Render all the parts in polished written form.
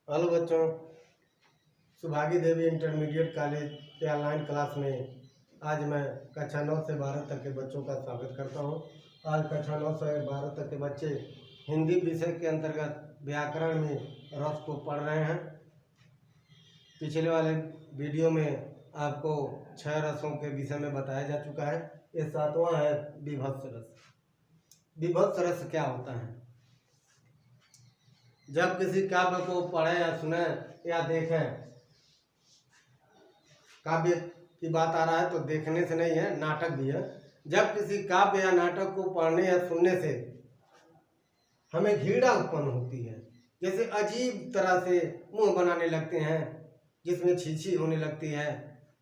Hello बच्चों, सुभागी देवी intermediate college के online class में आज मैं कक्षा 9 से 12 तक के बच्चों का स्वागत करता हूं। आज कक्षा 9 से 12 तक के बच्चे हिंदी विषय के अंतर्गत व्याकरण में रस को पढ़ रहे हैं। पिछले वाले वीडियो में आपको 6 रसों के विषय में बताया जा चुका है। ये 7वां है विभत्स रस। विभत्स रस क्या होता है? जब किसी काव्य को पढ़ें या सुने या देखें, काव्य की बात आ रहा है तो देखने से नहीं है, नाटक भी है। जब किसी काव्य या नाटक को पढ़ने या सुनने से हमें घृणा उत्पन्न होती है, जैसे अजीब तरह से मुंह बनाने लगते हैं, जिसमें छीछी होने लगती है,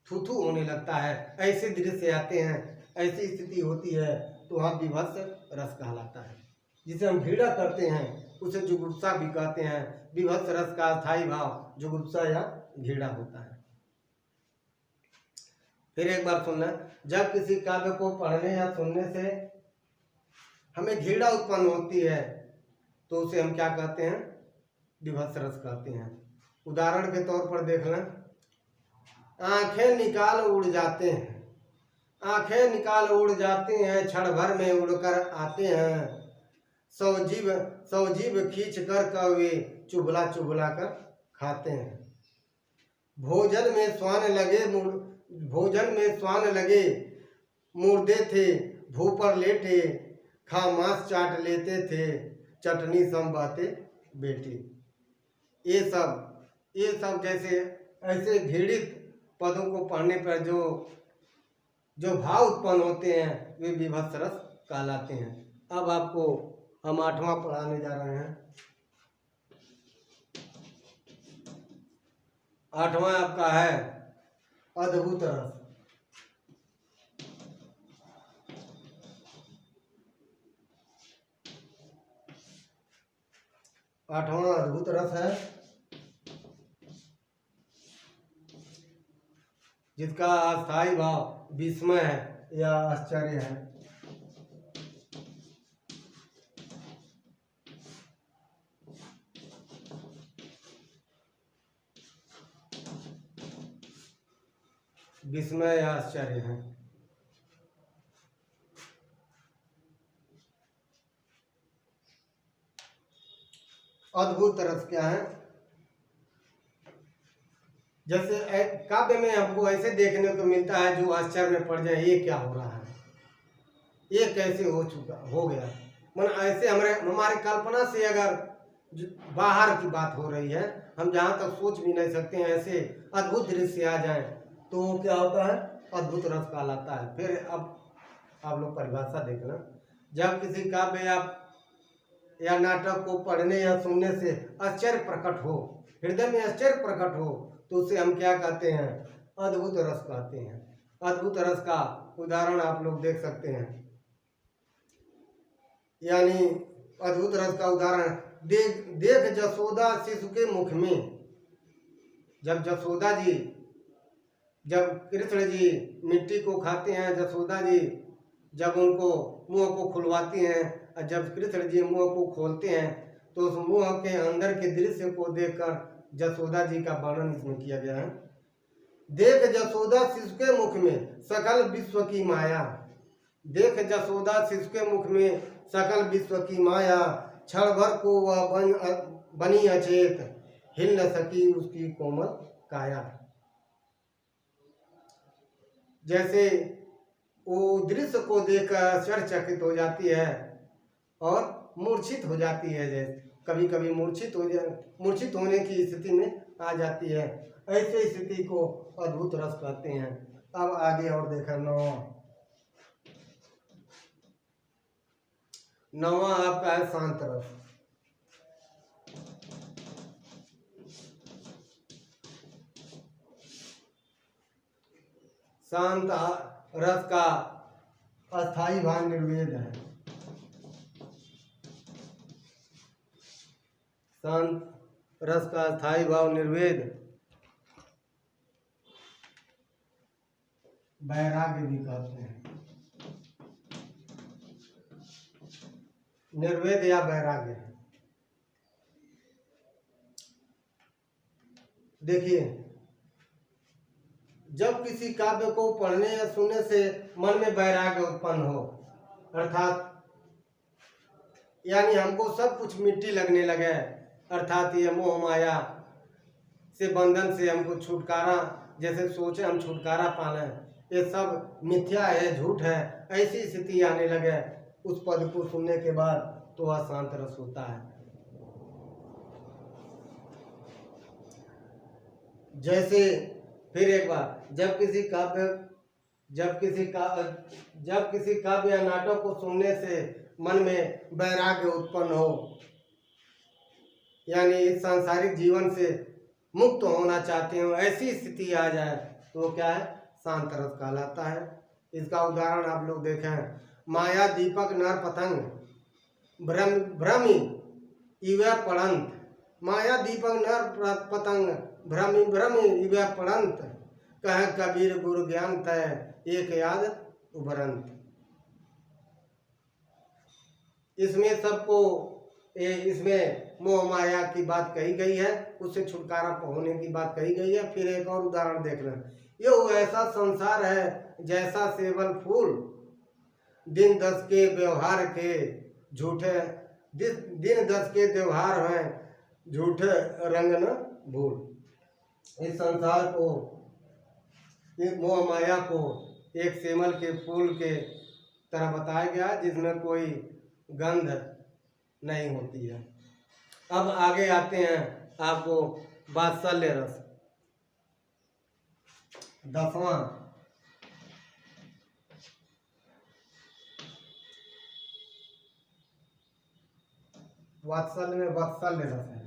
थूथू होने लगता है, ऐसे दृश्य आते हैं, ऐसी स्थिति होती है तो वहाँ विभत्स रस कहलाता है। जिसे हम घृणा करते हैं उसे जुगुप्सा भी कहते हैं। विभत्स रस का स्थायी भाव जुगुप्सा या घृणा होता है। फिर एक बार सुनना, जब किसी काव्य को पढ़ने या सुनने से हमें घृणा उत्पन्न होती है तो उसे हम क्या कहते हैं? विभत्स रस कहते हैं। उदाहरण के तौर पर देख लें, आंखें निकाल उड़ जाते हैं, आंखें निकाल उड़ जाते हैं, क्षण भर में उड़कर आते हैं, सौ जीव खींच कर कौवे चुभला चुभला कर खाते हैं। भोजन में स्वान लगे मुर्दे थे, भू पर लेटे, खा मांस चाट लेते थे, चटनी सम बाते बेटी। ये सब जैसे ऐसे घृणित पदों को पढ़ने पर जो भाव उत्पन्न होते हैं वे विभत्स रस कहलाते हैं। अब आपको हम 8वां पढ़ाने जा रहे हैं। 8वां आपका है अद्भुत रस। 8वां अद्भुत रस है, जिसका अस्थायी भाव विस्मय है या आश्चर्य है। विस्मय या आश्चर्य है। अद्भुत रस क्या है? जैसे काव्य में हमको ऐसे देखने को मिलता है जो आश्चर्य में पड़ जाए, ये क्या हो रहा है, ये कैसे हो गया। मन ऐसे हमारे कल्पना से अगर बाहर की बात हो रही है, हम जहाँ तक सोच भी नहीं सकते हैं, ऐसे अद्भुत दृश्य आ जाए तो वो क्या होता है? अद्भुत रस कहलाता है। फिर अब आप लोग परिभाषा देखना, जब किसी काव्य या नाटक को पढ़ने या सुनने से आश्चर्य प्रकट हो, हृदय में आश्चर्य प्रकट हो, तो उसे हम क्या कहते हैं? अद्भुत रस कहते हैं। अद्भुत रस का उदाहरण आप लोग देख सकते हैं। यानी अद्भुत रस का उदाहरण देख जसोदा शिशु के मुख में। जब कृष्ण जी मिट्टी को खाते हैं, जसोदा जी जब उनको मुंह को खुलवाती हैं, और जब कृष्ण जी मुंह को खोलते हैं तो उस मुंह के अंदर के दृश्य को देखकर जसोदा जी का वर्णन इसमें किया गया है। देख जसोदा शिशु के मुख में सकल विश्व की माया। देख जसोदा शिशु के मुख में सकल विश्व की माया, क्षण भर को वह बनी अचेत, हिल न सकी उसकी कोमल काया। जैसे वो दृश्य को देखकर आश्चर्यचकित हो जाती है और मूर्छित हो जाती है। जैसे कभी कभी मूर्छित होने की स्थिति में आ जाती है, ऐसे स्थिति को अद्भुत रस कहते हैं। अब आगे और देखा, 9वां आपका है शांत रस। शांत रस का अस्थायी भाव निर्वेद है। शांत रस का अस्थायी भाव निर्वेद, वैराग्य भी कहते हैं। निर्वेद या वैराग्य है। देखिए, जब किसी काव्य को पढ़ने या सुनने से मन में वैराग्य उत्पन्न हो, अर्थात यानी हमको सब कुछ मिट्टी लगने लगे, अर्थात ये मोह माया से बंधन से हमको छुटकारा, जैसे सोचे हम छुटकारा पाना है, ये सब मिथ्या है, झूठ है, ऐसी स्थिति आने लगे उस पद को सुनने के बाद, तो वह शांत रस होता है। जैसे फिर एक बार, जब किसी काव्य या नाटक को सुनने से मन में वैराग्य उत्पन्न हो, यानी इस सांसारिक जीवन से मुक्त होना चाहते हो, ऐसी स्थिति आ जाए, तो क्या है, शांत रस कहलाता है। इसका उदाहरण आप लोग देखें, माया दीपक नर पतंग भ्रमी इव पड़ंत, माया दीपक नर पतंग भ्रमी इव पड़ंत, कह कबीर गुरु ज्ञान तय एक याद उभरंत। इसमें सबको इसमें मोह माया की बात कही गई है, उससे छुटकारा होने की बात कही गई है। फिर एक और उदाहरण देख लें, ये ऐसा संसार है जैसा सेवल फूल, दिन दस के व्यवहार के झूठे, दिन दस के व्यवहार हैं झूठे रंग न भूल। इस संसार को, इस मोह माया को एक सेमल के फूल के तरह बताया गया, जिसमें कोई गंध नहीं होती है। अब आगे आते हैं आपको वात्सल्य रस, 10वां। वात्सल्य में वात्सल्य रस है।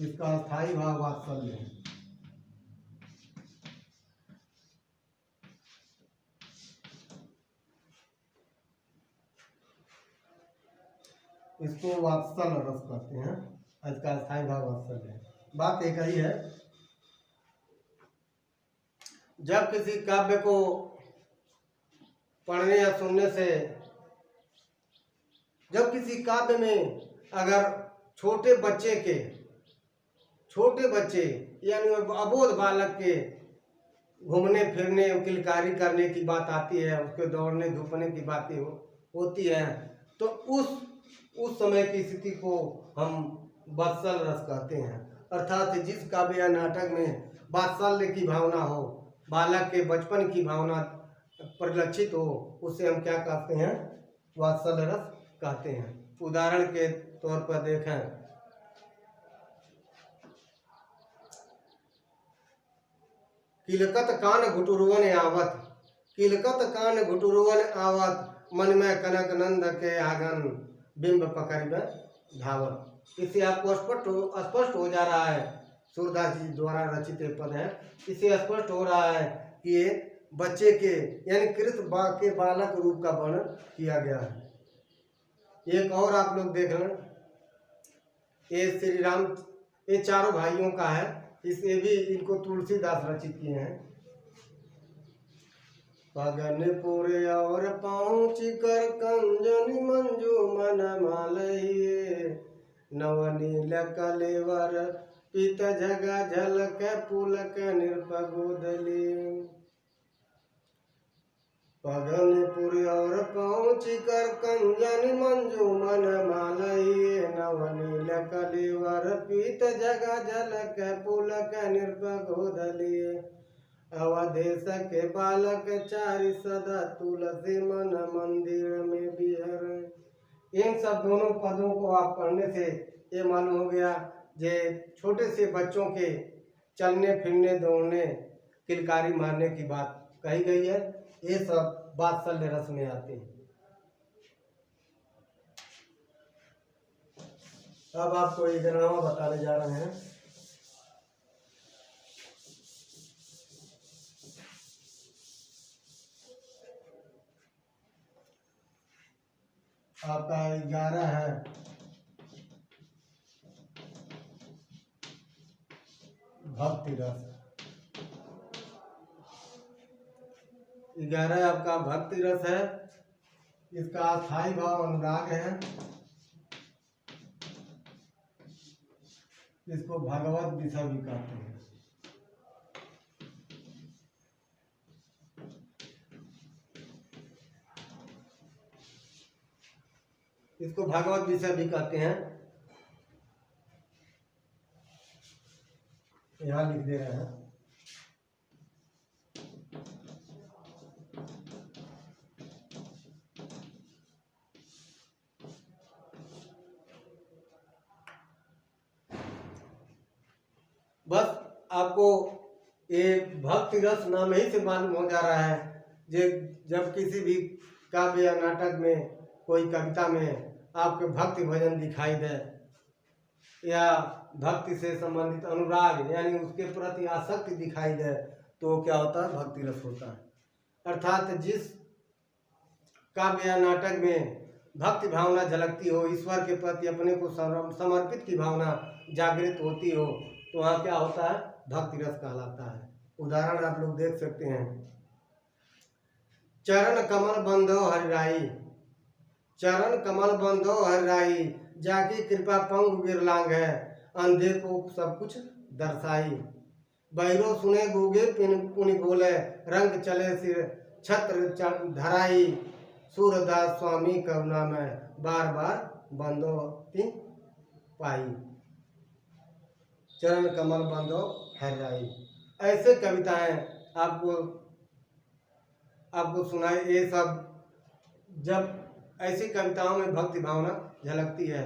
इसका स्थायी भाव वात्सल्य है। इसको वात्सल रस कहते हैं, इसका स्थायी भाव वात्सल्य है। बात एक ही है, जब किसी काव्य को पढ़ने या सुनने से, जब किसी काव्य में अगर छोटे बच्चे यानी अबोध बालक के घूमने फिरने किलकारी करने की बात आती है, उसके दौड़ने धूपने की बातें होती है, तो उस समय की स्थिति को हम वात्सल रस कहते हैं। अर्थात जिस काव्य या नाटक में वात्सल्य की भावना हो, बालक के बचपन की भावना परिलक्षित हो, उसे हम क्या कहते हैं, वात्सल्य रस कहते हैं। उदाहरण के तौर पर देखें, किलकत कान घुटुरवन आवत, मन में कनक नंद के आंगन बिंब पकड़ में धावत। इससे आपको स्पष्ट हो जा रहा है, सूरदास जी द्वारा रचित पद है, इससे स्पष्ट हो रहा है कि ये बच्चे के यानी कृत के बालक रूप का वर्णन किया गया है। एक और आप लोग देख लें, ये श्री राम, ये चारों भाइयों का है, इसे भी इनको तुलसीदास रचित किए हैं। पगनपुर और पहुँच कर कंजन मंजू मन मालहिए, नवनील कलेवर पित जगा झलक पुलक निरपगोदली। पगनपुर और पहुँच कर कंजन मंजू मन मालहिए, नवनील कलेवर पित जगा झलक पुलक निरपगोदली। अवधेश के बालक चारि सदा तुलसी मन मंदिर में बिहर। इन सब दोनों पदों को आप पढ़ने से ये मालूम हो गया, जे छोटे से बच्चों के चलने फिरने दौड़ने किलकारी मारने की बात कही गई है। ये सब वात्सल्य रस में आते हैं। अब आपको 11वां बताने जा रहे हैं। आपका 11 है भक्ति रस। 11 आपका भक्ति रस है। इसका स्थायी भाव अनुराग है। इसको भगवत विषय भी कहते हैं। इसको भागवत विषय भी कहते हैं। यहाँ लिख दे रहे हैं। बस आपको ये भक्ति रस नाम ही से मालूम हो जा रहा है। जब किसी भी काव्य या नाटक में, कोई कविता में आपके भक्ति भजन दिखाई दे या भक्ति से संबंधित अनुराग यानी उसके प्रति आसक्ति दिखाई दे, तो क्या होता है? भक्ति रस होता है। अर्थात जिस काव्य या नाटक में भक्ति भावना झलकती हो, ईश्वर के प्रति अपने को समर्पित की भावना जागृत होती हो, तो वहाँ क्या होता है? भक्ति रस कहलाता है। उदाहरण आप लोग देख सकते हैं। चरण कमल बंधो हरिराई, चरण कमल बंधो हरिराई, जाकी कृपा पंग बिरलांग है, अंधे को सब कुछ दर्शाई। बहिरो सुने गूगे पुनि बोले, रंग चले सिर छत्र धराई, सूरदास स्वामी करुणा में बार बार बंदो तीन पाई। चरण कमल बंदो हरिराई, ऐसे कविताएं आपको सुनाई। ये सब जब ऐसी कविताओं में भक्ति भावना झलकती है।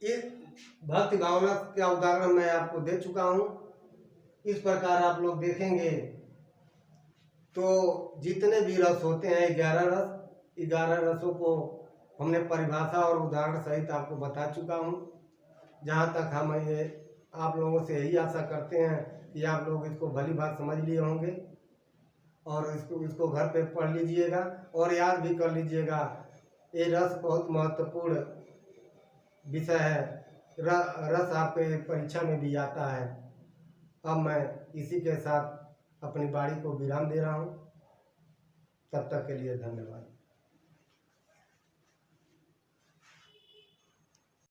इस भक्ति भावना का उदाहरण मैं आपको दे चुका हूँ। इस प्रकार आप लोग देखेंगे तो जितने भी रस होते हैं 11 रसों को हमने परिभाषा और उदाहरण सहित आपको बता चुका हूँ। जहाँ तक हम ये आप लोगों से यही आशा करते हैं कि आप लोग इसको भली बात समझ लिए होंगे और इसको घर पे पढ़ लीजिएगा और याद भी कर लीजिएगा। ये रस बहुत महत्वपूर्ण विषय है। रस आपके परीक्षा में भी आता है। अब मैं इसी के साथ अपनी वाणी को विराम दे रहा हूँ। तब तक के लिए धन्यवाद।